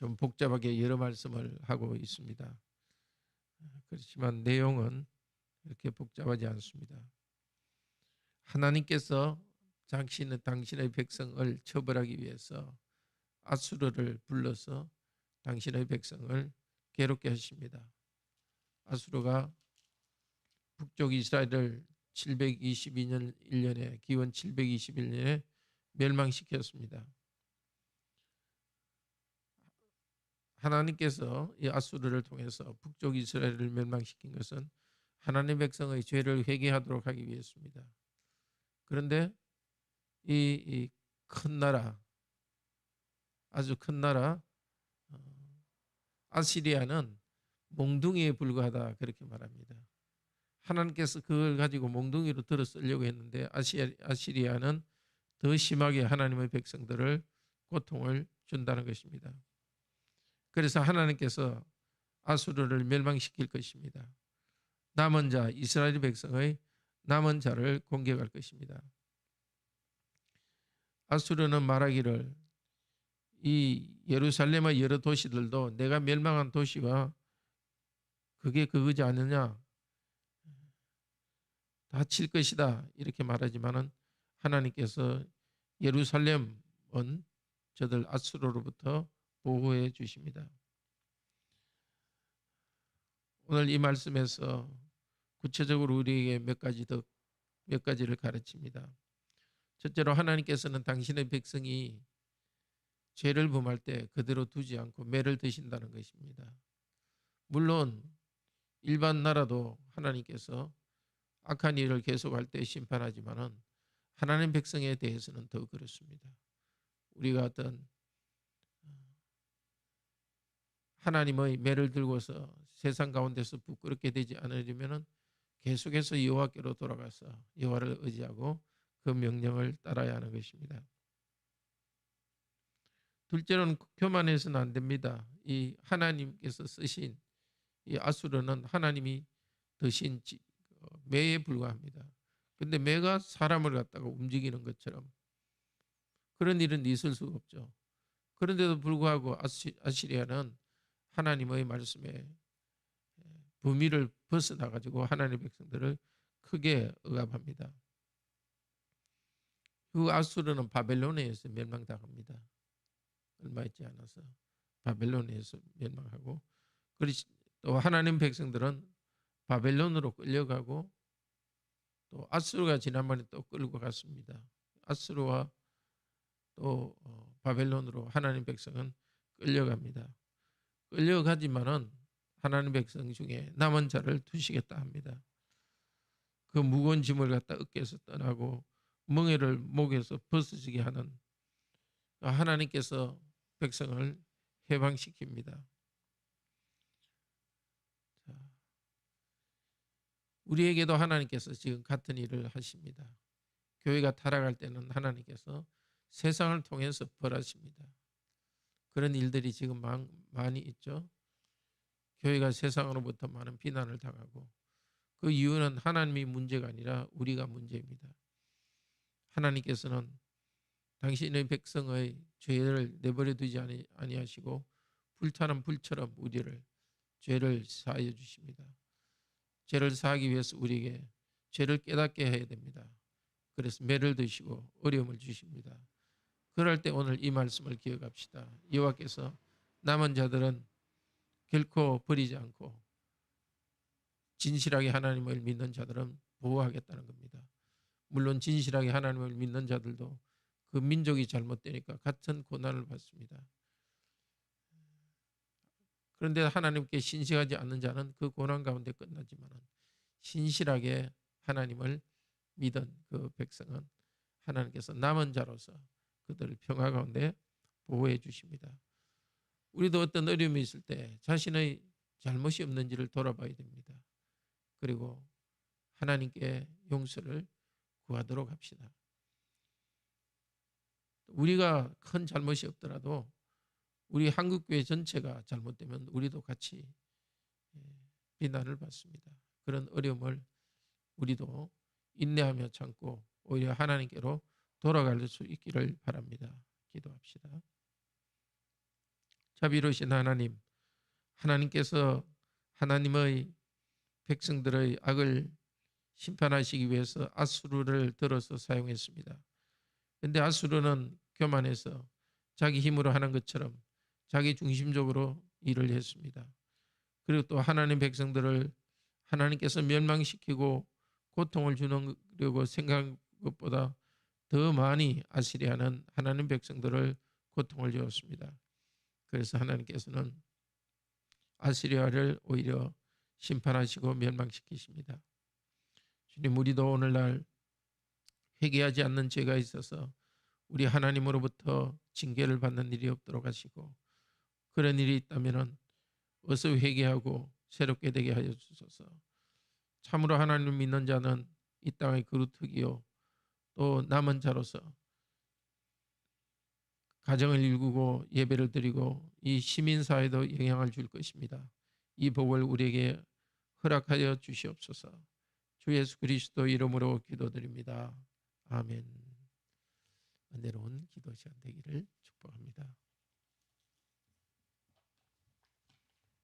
좀 복잡하게 여러 말씀을 하고 있습니다. 그렇지만 내용은 이렇게 복잡하지 않습니다. 하나님께서 당신의 백성을 처벌하기 위해서 아수르를 불러서 당신의 백성을 괴롭게 하십니다. 아수르가 북쪽 이스라엘을 722년 1년에 기원 721년에 멸망시켰습니다. 하나님께서 이 아수르를 통해서 북쪽 이스라엘을 멸망시킨 것은 하나님의 백성의 죄를 회개하도록 하기 위해서입니다. 그런데 이 큰 나라, 아주 큰 나라 아시리아는 몽둥이에 불과하다 그렇게 말합니다. 하나님께서 그걸 가지고 몽둥이로 들어 쓰려고 했는데 아시리아는 더 심하게 하나님의 백성들을 고통을 준다는 것입니다. 그래서 하나님께서 아수르를 멸망시킬 것입니다. 남은 자, 이스라엘 백성의 남은 자를 공격할 것입니다. 아수르는 말하기를 이 예루살렘의 여러 도시들도 내가 멸망한 도시와 그게 그거지 않느냐, 다칠 것이다 이렇게 말하지만은 하나님께서 예루살렘은 저들 아수르로부터 보호해 주십니다. 오늘 이 말씀에서 구체적으로 우리에게 몇 가지를 가르칩니다. 첫째로 하나님께서는 당신의 백성이 죄를 범할 때 그대로 두지 않고 매를 드신다는 것입니다. 물론 일반 나라도 하나님께서 악한 일을 계속할 때 심판하지만은 하나님 백성에 대해서는 더 그렇습니다. 우리가 어떤 하나님의 매를 들고서 세상 가운데서 부끄럽게 되지 않으려면 계속해서 여호와께로 돌아가서 여호와를 의지하고 그 명령을 따라야 하는 것입니다. 둘째로는 교만해서는 안 됩니다. 이 하나님께서 쓰신 이 아수르는 하나님이 드신 매에 불과합니다. 근데 매가 사람을 갖다가 움직이는 것처럼 그런 일은 있을 수가 없죠. 그런데도 불구하고 아시리아는 하나님의 말씀에 범위를 벗어나 가지고 하나님의 백성들을 크게 억압합니다. 그 아수르는 바벨론에서 멸망당합니다. 얼마 있지 않아서 바벨론에서 멸망하고, 또 하나님 백성들은 바벨론으로 끌려가고 또 아수르가 지난번에 또 끌고 갔습니다. 아수르와 또 바벨론으로 하나님 백성은 끌려갑니다. 끌려가지만은 하나님 백성 중에 남은 자를 두시겠다 합니다. 그 무거운 짐을 갖다 어깨에서 떠나고 멍에를 목에서 벗어지게 하는 하나님께서 백성을 해방시킵니다. 우리에게도 하나님께서 지금 같은 일을 하십니다. 교회가 타락할 때는 하나님께서 세상을 통해서 벌하십니다. 그런 일들이 지금 많이 있죠. 교회가 세상으로부터 많은 비난을 당하고, 그 이유는 하나님이 문제가 아니라 우리가 문제입니다. 하나님께서는 당신의 백성의 죄를 내버려 두지 아니하시고 불타는 불처럼 우리를 죄를 사하여 주십니다. 죄를 사하기 위해서 우리에게 죄를 깨닫게 해야 됩니다. 그래서 매를 드시고 어려움을 주십니다. 그럴 때 오늘 이 말씀을 기억합시다. 여호와께서 남은 자들은 결코 버리지 않고 진실하게 하나님을 믿는 자들은 보호하겠다는 겁니다. 물론 진실하게 하나님을 믿는 자들도 그 민족이 잘못되니까 같은 고난을 받습니다. 그런데 하나님께 신실하지 않는 자는 그 고난 가운데 끝나지만 신실하게 하나님을 믿은 그 백성은 하나님께서 남은 자로서 그들을 평화 가운데 보호해 주십니다. 우리도 어떤 어려움이 있을 때 자신의 잘못이 없는지를 돌아봐야 됩니다. 그리고 하나님께 용서를 구하도록 합시다. 우리가 큰 잘못이 없더라도 우리 한국교회 전체가 잘못되면 우리도 같이 비난을 받습니다. 그런 어려움을 우리도 인내하며 참고 오히려 하나님께로 돌아갈 수 있기를 바랍니다. 기도합시다. 자비로우신 하나님, 하나님께서 하나님의 백성들의 악을 심판하시기 위해서 아수르를 들어서 사용했습니다. 그런데 아수르는 교만해서 자기 힘으로 하는 것처럼 자기 중심적으로 일을 했습니다. 그리고 또 하나님 백성들을 하나님께서 멸망시키고 고통을 주려고 생각한 것보다 더 많이 아시리아는 하나님 백성들을 고통을 주었습니다. 그래서 하나님께서는 아시리아를 오히려 심판하시고 멸망시키십니다. 주님, 우리도 오늘날 회개하지 않는 죄가 있어서 우리 하나님으로부터 징계를 받는 일이 없도록 하시고, 그런 일이 있다면 어서 회개하고 새롭게 되게 하여 주소서. 참으로 하나님을 믿는 자는 이 땅의 그루터기요 또 남은 자로서 가정을 일구고 예배를 드리고 이 시민사회도 영향을 줄 것입니다. 이 복을 우리에게 허락하여 주시옵소서. 주 예수 그리스도 이름으로 기도드립니다. 아멘. 은혜로운 기도 시간 되기를 축복합니다.